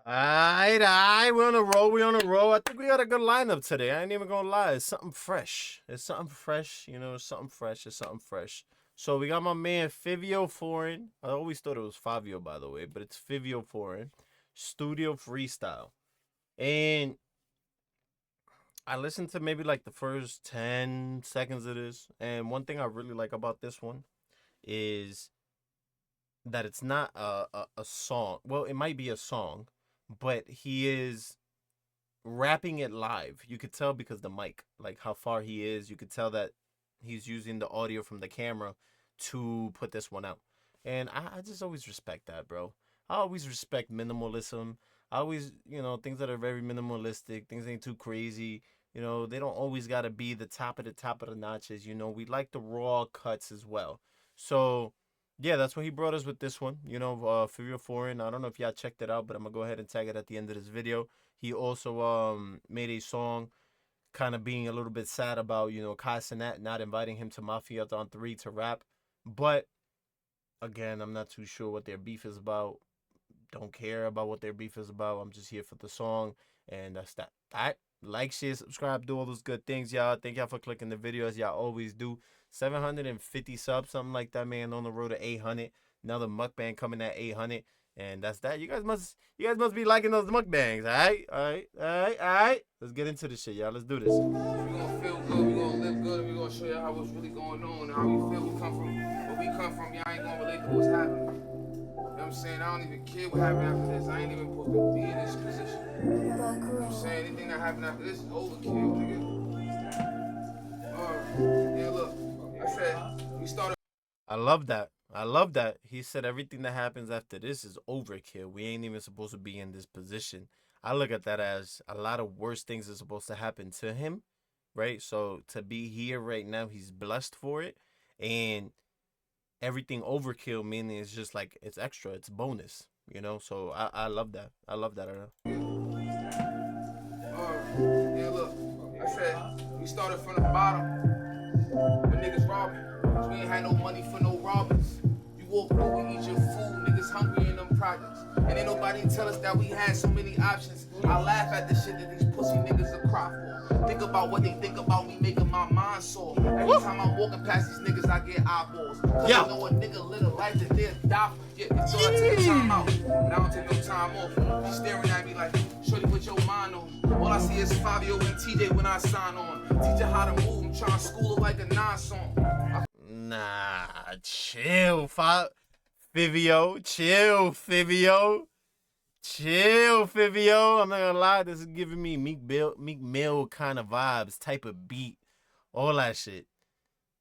Alright, we're on a roll. We're on a roll. I think we got a good lineup today. I ain't even gonna lie. It's something fresh. It's something fresh. It's something fresh. It's something fresh. So we got my man Fivio Foreign. I always thought it was Fivio, by the way, but it's Fivio Foreign. Studio Freestyle. And I listened to maybe like the first 10 seconds of this. And one thing I really like about this one is that it's not a song. Well, it might be a song, but he is rapping it live. You could tell because the mic, like how far he is, you could tell that he's using the audio from the camera to put this one out. And I just always respect that, bro. I always respect minimalism. I always, things that are very minimalistic, things ain't too crazy. They don't always got to be the top of the notches. We like the raw cuts as well. So, yeah, that's what he brought us with this one. Fivio Foreign. I don't know if y'all checked it out, but I'm going to go ahead and tag it at the end of this video. He also made a song kind of being a little bit sad about, Kai Cenat not inviting him to Mafia on 3 to rap. But, again, I'm not too sure what their beef is about. Don't care about what their beef is about. I'm just here for the song, and that's that. All right? Like, share, subscribe, do all those good things, y'all. Thank y'all for clicking the video as y'all always do. 750 subs, something like that, man. On the road to 800. Another mukbang coming at 800. And that's that. You guys must be liking those mukbangs, all right. Let's get into this shit, y'all. Let's do this. We're gonna feel good, we're gonna live good, and we're gonna show you how what's really going on and how we feel. Where we come from, y'all ain't gonna relate to what's happening. You know what I'm saying? I don't even care what happened after this. I ain't even supposed to be in this position. You know what I'm saying? Anything that happened after this is overkill, nigga. Yeah, look. I said, we started. I love that. I love that. He said everything that happens after this is overkill. We ain't even supposed to be in this position. I look at that as a lot of worse things are supposed to happen to him, right? So to be here right now, he's blessed for it. And everything overkill meaning it's just like it's extra, it's bonus, So I love that. I love that. Yeah, look. I said, we started from the bottom. The niggas robbing. We ain't had no money for no robbers. You walk through, we eat your food. Niggas hungry in them projects. And ain't nobody tell us that we had so many options. I laugh at the shit that these pussy niggas are cry for. Think about what they think about me making my mind sore. Every time I'm walking past these niggas, I get eyeballs. Cause I know a nigga live a life that they'll die for. Yeah, so I take time out. But I don't take no time off. She's staring at me like, shorty, put your mind on. All I see is Fivio and TJ when I sign on. Teach her how to move, I'm trying to school her like a 9 song. Nah, chill, Fivio. Chill, Fivio. Chill, Fivio. I'm not gonna lie, this is giving me Meek Mill kind of vibes, type of beat, all that shit.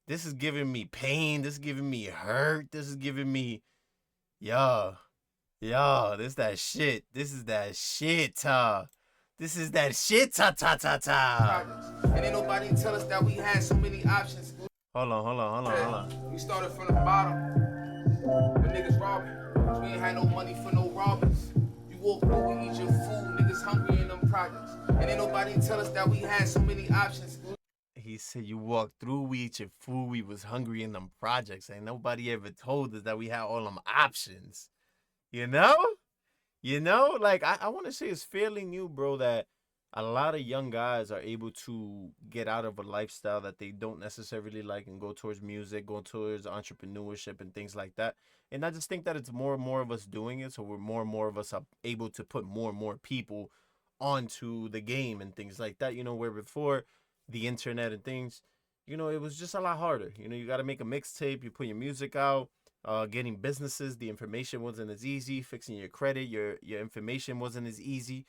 This is giving me pain. This is giving me hurt. This is giving me, yo, this that shit. This is that shit, This is that shit, And ain't nobody tell us that we had so many options. Hold on. We started from the bottom. The niggas robbing. We ain't had no money for no robbers. You walk through, we eat your food. Niggas hungry in them projects. And ain't nobody tell us that we had so many options. He said you walked through, we eat your food, we was hungry in them projects. Ain't nobody ever told us that we had all them options. Like I want to say it's fairly new, bro, that a lot of young guys are able to get out of a lifestyle that they don't necessarily like and go towards music, go towards entrepreneurship and things like that. And I just think that it's more and more of us doing it. So we're more and more of us are able to put more and more people onto the game and things like that, where before the internet and things, it was just a lot harder. You got to make a mixtape, you put your music out, getting businesses, the information wasn't as easy, fixing your credit, your information wasn't as easy.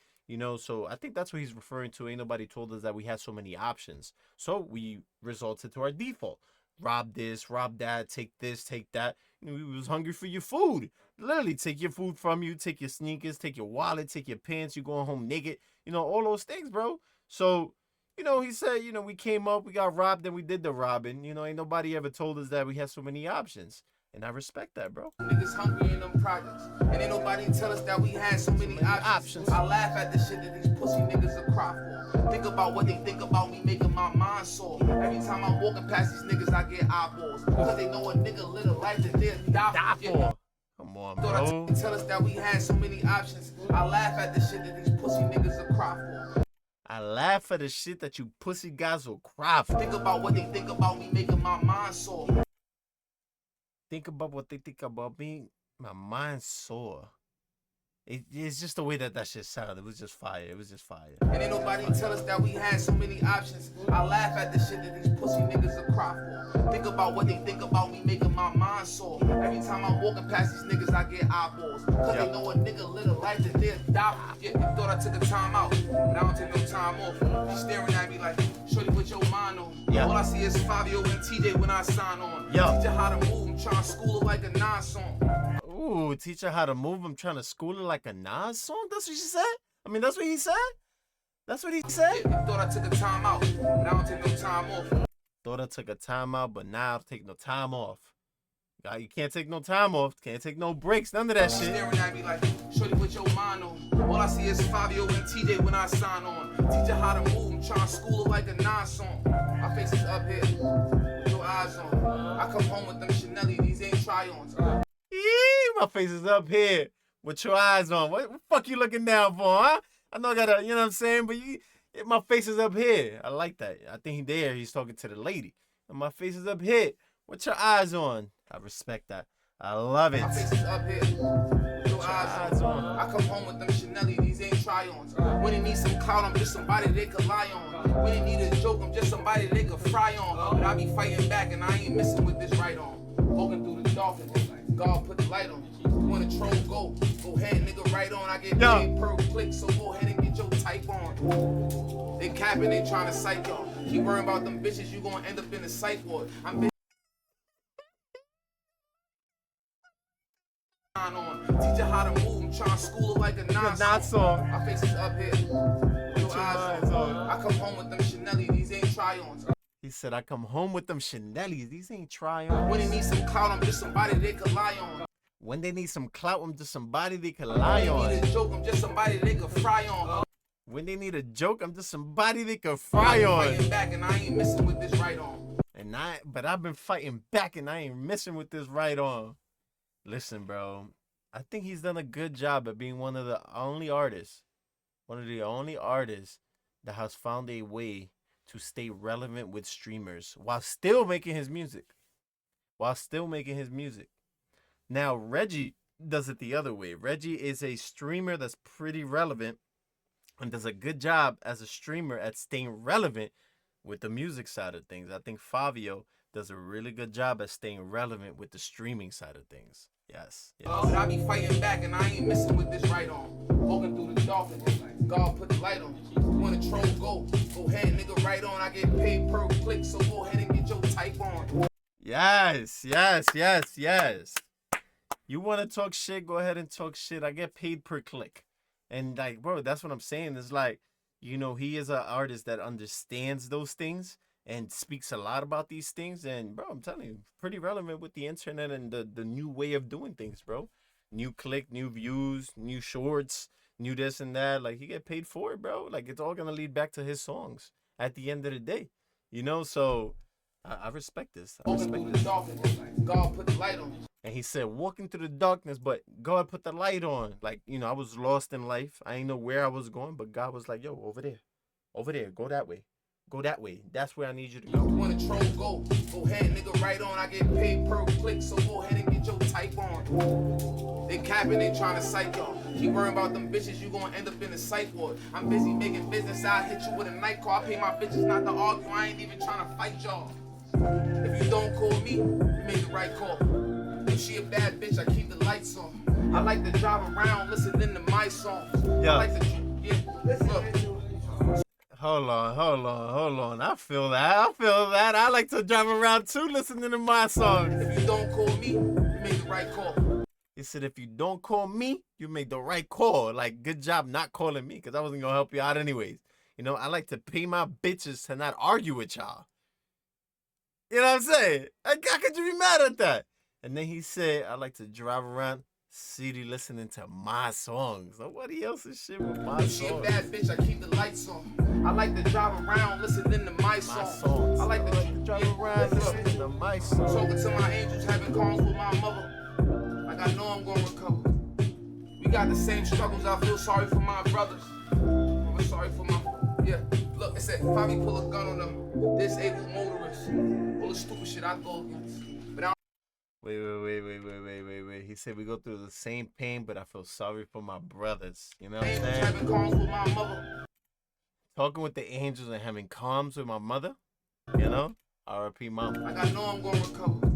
So I think that's what he's referring to. Ain't nobody told us that we had so many options. So we resorted to our default. Rob this, rob that, take this, take that. We was hungry for your food. Literally take your food from you, take your sneakers, take your wallet, take your pants, you going home naked. All those things, bro. So, he said, we came up, we got robbed, and we did the robbing. Ain't nobody ever told us that we had so many options. And I respect that, bro. Niggas hungry in them projects. And ain't nobody tell us that we had so many options. I laugh at the shit that these pussy niggas are cry for. Think about what they think about me making my mind sore. Every time I'm walking past these niggas, I get eyeballs. Cause they know a nigga live a life that they'll die for. Come on, bro. Thought I tell us that we had so many options. I laugh at the shit that these pussy niggas will cry for. I laugh at the shit that you pussy guys will cry for. Think about what they think about me, making my mind sore. Think about what they think about me. My mind's sore. It's just the way that shit sounded. It was just fire. It was just fire. And ain't nobody tell us that we had so many options. I laugh at the shit that these pussy niggas will cry for. Think about what they think about me, making my mind sore. Every time I'm walking past these niggas, I get eyeballs. Cause they know a nigga live a life that they'll die for. Yeah, they thought I took a time out, but I don't take no time off. She's staring at me like, shorty, what your mind on? Yeah. All I see is Fivio and TJ when I sign on. Yeah. Teach her how to move, I'm trying to school her like a non-song. Ooh, teach her how to move. I'm trying to school her like a Nas song. That's what she said? I mean, that's what he said? That's what he said? Yeah, thought I took a time out, but I don't take no time off. Thought I took a time out, but now I'll take no time off. You can't take no time off. Can't take no breaks. None of that shit. Staring at me like, shorty, what your mind on? All I see is Fivio and TJ when I sign on. Teach her how to move, I'm trying to school her like a non-song. My face is up here, with your eyes on. I come home with them Chanel, these ain't try-ons. My face is up here with your eyes on. What the fuck you looking down for, huh? I know I gotta, you know what I'm saying? But my face is up here. I like that. I think he's talking to the lady. And my face is up here. What your eyes on? I respect that. I love it. My face is up here, with your eyes on. I come home with them Chanel, these ain't try-ons. When they need some clout, I'm just somebody they could lie on. When they need a joke, I'm just somebody they could fry on. But I be fighting back and I ain't missing with this right on. Walking through the dolphins, God put the light on. When a troll go ahead, nigga, right on. I get paid per click, so go ahead and get your type on. They capping, they trying to psych y'all. Keep worrying about them bitches, you gonna end up in the psych ward. I'm busy on. Teach her how to move, I'm trying to school her like a non-song. My face is up here, with your eyes on. I come home with them Chanel, these ain't try-ons. He said, I come home with them Chanel's. These ain't try-ons. When they need some clout, I'm just somebody they could lie on. When they need some clout, I'm just somebody they can lie on. When they need a joke, I'm just somebody they could fry on. When they need a joke, I'm just somebody they can fry on. Fighting back and I ain't missing with this right on. But I've been fighting back and I ain't missing with this right on. Listen, bro, I think he's done a good job at being one of the only artists that has found a way to stay relevant with streamers while still making his music. Now, Reggie does it the other way. Reggie is a streamer that's pretty relevant and does a good job as a streamer at staying relevant with the music side of things. I think Fivio does a really good job at staying relevant with the streaming side of things. Yes. But I be fighting back and I ain't missing with this right on. Walking through the dolphins, God put the light on. When a troll go ahead, nigga, right on. I get paid per click, so go ahead and get your type on. Yes. You want to talk shit, go ahead and talk shit. I get paid per click. And like, bro, that's what I'm saying. It's like, you know, he is an artist that understands those things and speaks a lot about these things. And bro, I'm telling you, pretty relevant with the internet and the new way of doing things, bro. New click, new views, new shorts, new this and that. Like, he get paid for it, bro. Like, it's all gonna lead back to his songs at the end of the day, you know. So I respect this. God put the light on. And he said, walking through the darkness, but God put the light on. Like, you know, I was lost in life. I didn't know where I was going, but God was like, yo, over there, go that way. Go that way. That's where I need you to go. When a troll go ahead, nigga, right on. I get paid per click, so go ahead and get your type on. They capping, they trying to psych y'all. Keep worrying about them bitches, you gonna end up in the psych ward. I'm busy making business, I'll hit you with a night call. I pay my bitches not to argue, I ain't even trying to fight y'all. If you don't call me, you made the right call. If she a bad bitch, I keep the lights on. I like to drive around listening to my songs. Yeah. I like to, look. Hold on. I feel that. I like to drive around too listening to my songs. If you don't call me, you made the right call. He said, if you don't call me, you made the right call. Like, good job not calling me, because I wasn't going to help you out anyways. You know, I like to pay my bitches to not argue with y'all. You know what I'm saying? Like, how could you be mad at that? And then he said, I like to drive around city listening to my songs. Nobody else's shit with my songs. She a bad bitch, I keep the lights on. I like to drive around listening to my songs. I like to drive around listening to my songs. Talking to my angels, having calls with my mother. Like I know I'm gonna recover. We got the same struggles. I feel sorry for my brothers. I'm sorry for my, yeah. Look, it said, Fivio pull a gun on them disabled motorists. All the stupid shit I go against. But I Wait. He said we go through the same pain, but I feel sorry for my brothers. You know what I'm ain't saying? having calls with my mother. Talking with the angels and having calms with my mother. You know? R.I.P. mama. Like I know I'm gonna recover.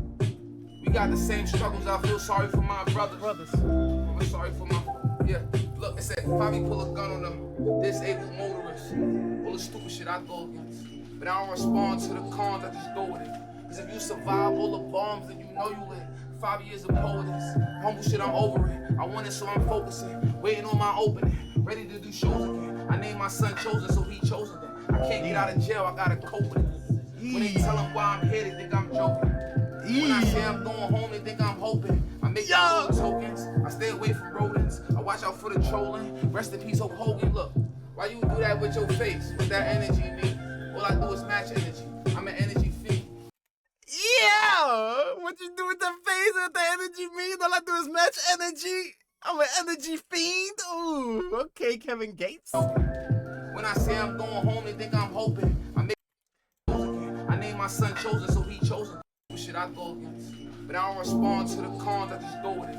We got the same struggles. I feel sorry for my brothers. I'm sorry for my, yeah. Look, it said, Fivio pull a gun on them disabled motorists. All the stupid shit I go against. But I don't respond to the cons, I just go with it. Cause if you survive all the bombs, then you know you lit. 5 years of poetess. Humble shit, I'm over it. I want it, so I'm focusing. Waiting on my opening. Ready to do shows again. I named my son Chosen, so he chosen them. I can't get out of jail, I gotta cope with it. When they tell them why I'm here, they think I'm joking. When I say I'm going home, they think I'm hoping. I make my little tokens. I stay away from rodents. I watch out for the trolling. Rest in peace, Hulk Hogan. Look, why you do that with your face? What that energy mean? All I do is match energy. I'm an energy fiend. Yeah! What you do with the face, what the energy mean? All I do is match energy. I'm an energy fiend. Ooh, okay, Kevin Gates. When I say I'm going home, they think I'm hoping. I named my son Chosen, so he chosen. Shit I go against. But I don't respond to the cons, I just go with it.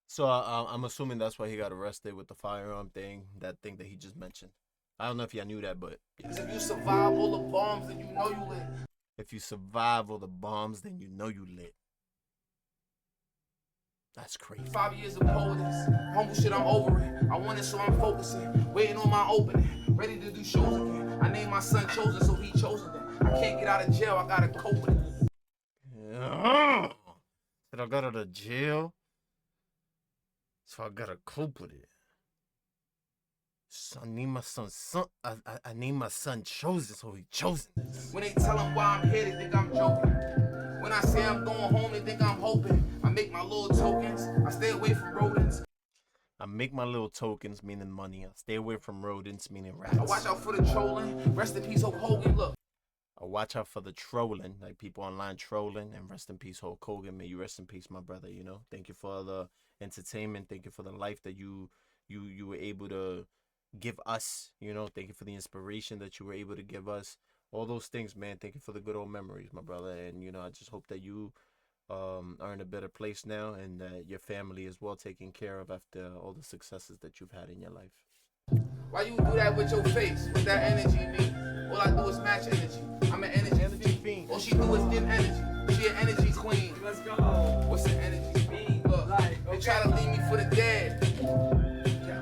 So I'm assuming that's why he got arrested with the firearm thing, that thing that he just mentioned. I don't know if y'all knew that, but yeah. Cause if you survive all the bombs, then you know you lit. If you survive all the bombs, then you know you lit. That's crazy. 5 years of poetess. Humble shit, I'm over it. I want it, so I'm focusing. Waiting on my opening. Ready to do shows again. I named my son Chosen, so he chosen them. I can't get out of jail, I gotta cope with it. Said I got out of jail, so I gotta cope with it. So I need my son. I need my son Chosen, so he chosen this. When they tell them why I'm here, they think I'm joking. When I say I'm going home, they think I'm hoping. I make my little tokens. I stay away from rodents. I make my little tokens, meaning money. I stay away from rodents, meaning rats. I watch out for the trolling. Rest in peace, Hulk Hogan. Look. I watch out for the trolling, like people online trolling, and rest in peace, Hulk Hogan. May you rest in peace, my brother. You know, thank you for the entertainment. Thank you for the life that you were able to give us. You know, thank you for the inspiration that you were able to give us. All those things, man. Thank you for the good old memories, my brother. And you know, I just hope that you are in a better place now, and that your family is well taken care of after all the successes that you've had in your life. Why you do that with your face? What that energy mean? All I do is match energy. I'm an energy fiend. All she do is give energy. She an energy queen. Let's go. What's an energy fiend? Look, they try to leave me for the dead,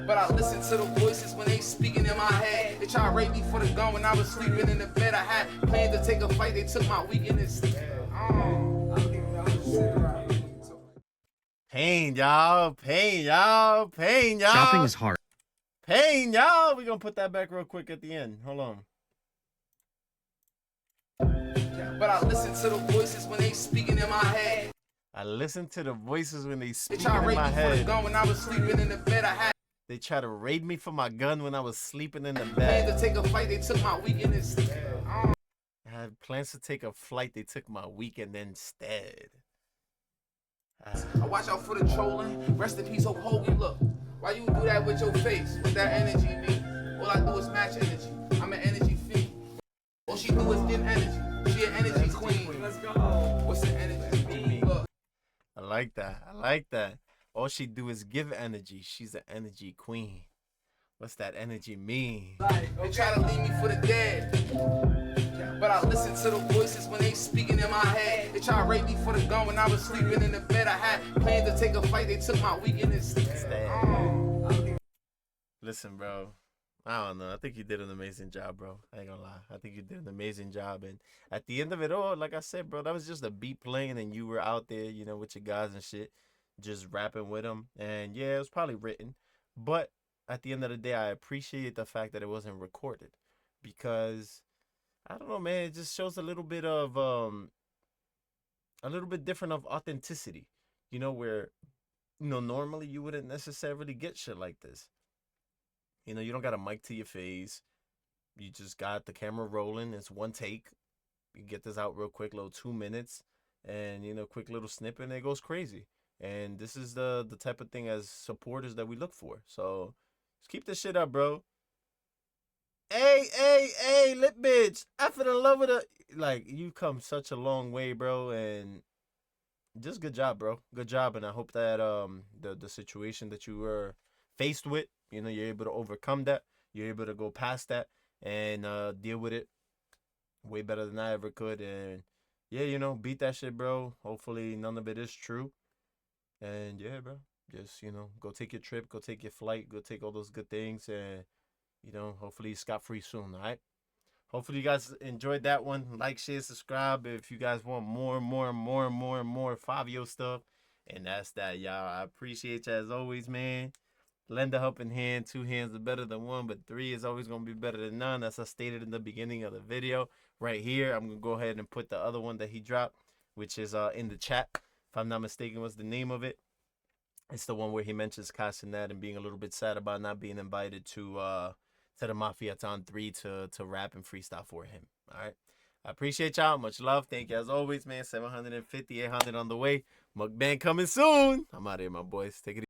but I listen to the voices when they speaking in my head. They try to rape me for the gun when I was sleeping in the bed. I had planned to take a fight. They took my weekend instead. Pain, y'all. Pain, y'all. Pain, y'all. Shopping is hard. Pain, y'all. We're going to put that back real quick at the end. Hold on. But I listen to the voices when they speaking in my head. I listen to the voices when they They speak try to in rape my me for the head. gun when I was sleeping in the bed. I had They try to raid me for my gun when I was sleeping in the planned bed. to take a fight. They took my weekend instead. I had plans to take a flight. They took my weekend instead. I watch out for the trolling. Rest in peace, Hulk Hogan. Look, why you do that with your face? What that energy mean? All I do is match energy. I'm an energy fiend. All she do is give energy. She an energy queen. Let's go. What's an energy mean? Look. I like that. I like that. All she do is give energy. She's an energy queen. What's that energy mean? They try to leave me for the dead, but I listen to the voices when they speaking in my head. They try to rape me for the gun when I was sleeping in the bed. I had planned to take a fight. They took my weekend instead. Listen, bro. I don't know. I think you did an amazing job, bro. I ain't gonna lie. I think you did an amazing job. And at the end of it all, like I said, bro, that was just a beat playing and you were out there, you know, with your guys and shit, just rapping with them. And yeah, it was probably written. But at the end of the day, I appreciate the fact that it wasn't recorded. Because, I don't know, man, it just shows a little bit different of authenticity. You know, where, you know, normally you wouldn't necessarily get shit like this. You know, you don't got a mic to your face. You just got the camera rolling. It's one take. You get this out real quick, little 2 minutes. And, you know, quick little snippet and it goes crazy. And this is the type of thing as supporters that we look for. So just keep this shit up, bro. Hey, lip bitch. I feel in love with her. Like, you come such a long way, bro, and just good job, bro. Good job, and I hope that the situation that you were faced with, you know, you're able to overcome that. You're able to go past that and deal with it way better than I ever could. And yeah, you know, beat that shit, bro. Hopefully none of it is true. And yeah, bro, just, you know, go take your trip, go take your flight, go take all those good things, and you know, hopefully scot free soon. All right. Hopefully you guys enjoyed that one. Like, share, subscribe if you guys want more Fivio stuff. And that's that, y'all. I appreciate you as always, man. Lend a helping hand. 2 hands are better than 1, but 3 is always going to be better than none. As I stated in the beginning of the video. Right here, I'm going to go ahead and put the other one that he dropped, which is in the chat. If I'm not mistaken, what's the name of it? It's the one where he mentions Castanet and being a little bit sad about not being invited to the Mafiaton 3 to rap and freestyle for him. All right. I appreciate y'all. Much love. Thank you as always, man. 750, 800 on the way. Mukbang coming soon. I'm out of here, my boys. Take it easy.